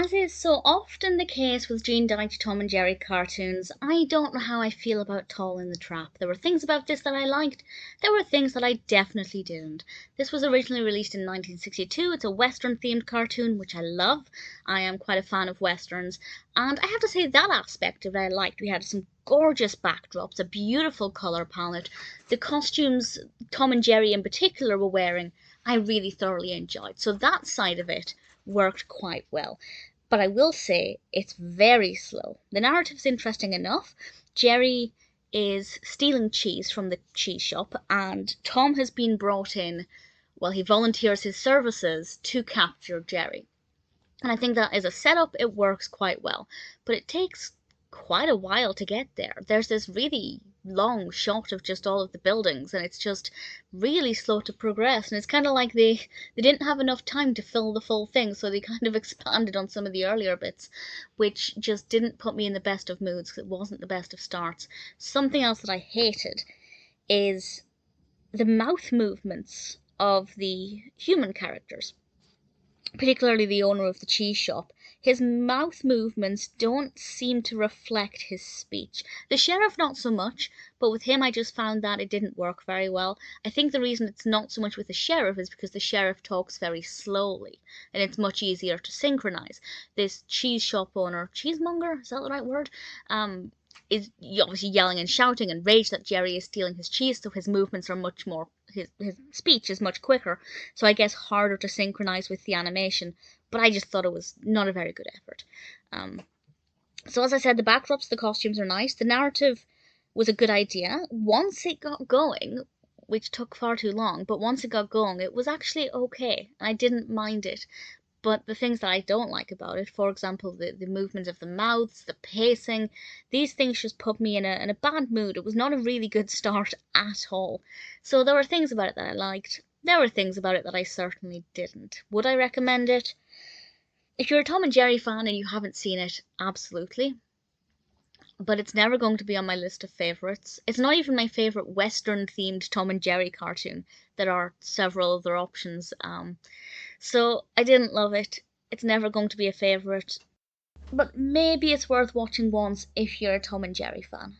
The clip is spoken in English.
As is so often the case with Gene Deitch Tom and Jerry cartoons, I don't know how I feel about Tall in the Trap. There were things about this that I liked, there were things that I definitely didn't. This was originally released in 1962. It's a Western themed cartoon, which I love. I am quite a fan of Westerns, and I have to say that aspect of it I liked. We had some gorgeous backdrops, a beautiful colour palette, the costumes Tom and Jerry in particular were wearing, I really thoroughly enjoyed. So that side of it worked quite well. But I will say it's very slow. The narrative's interesting enough. Jerry is stealing cheese from the cheese shop, and Tom has been brought in, well, he volunteers his services to capture Jerry. And I think that as a setup, it works quite well. But it takes quite a while to get there. There's this really long shot of just all of the buildings, and it's just really slow to progress. And it's kind of like they didn't have enough time to fill the full thing, so they kind of expanded on some of the earlier bits, which just didn't put me in the best of moods because it wasn't the best of starts. Something else that I hated is the mouth movements of the human characters, particularly the owner of the cheese shop. His mouth movements don't seem to reflect his speech. The sheriff, not so much, but with him, I just found that it didn't work very well. I think the reason it's not so much with the sheriff is because the sheriff talks very slowly, and it's much easier to synchronize. This cheese shop owner, cheesemonger, is that the right word? Is obviously yelling and shouting and rage that Jerry is stealing his cheese, so his movements are much more, his speech is much quicker, so I guess harder to synchronize with the animation, but I just thought it was not a very good effort. So as I said, the backdrops, the costumes are nice, the narrative was a good idea. Once it got going, which took far too long, but once it got going, it was actually okay, and I didn't mind it. But the things that I don't like about it, for example, the movement of the mouths, the pacing, these things just put me in a bad mood. It was not a really good start at all. So there were things about it that I liked. There were things about it that I certainly didn't. Would I recommend it? If you're a Tom and Jerry fan and you haven't seen it, absolutely. But it's never going to be on my list of favourites. It's not even my favourite Western themed Tom and Jerry cartoon. There are several other options. So I didn't love it. It's never going to be a favourite. But maybe it's worth watching once if you're a Tom and Jerry fan.